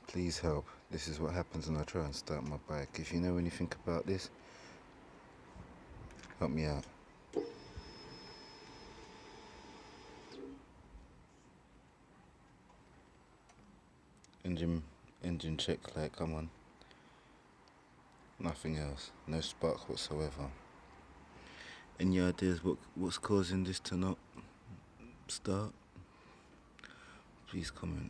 Please help. This is what happens when I try and start my bike. If you know anything about this, help me out. Engine check light, come on. Nothing else. No spark whatsoever. Any ideas what's causing this to not start? Please comment.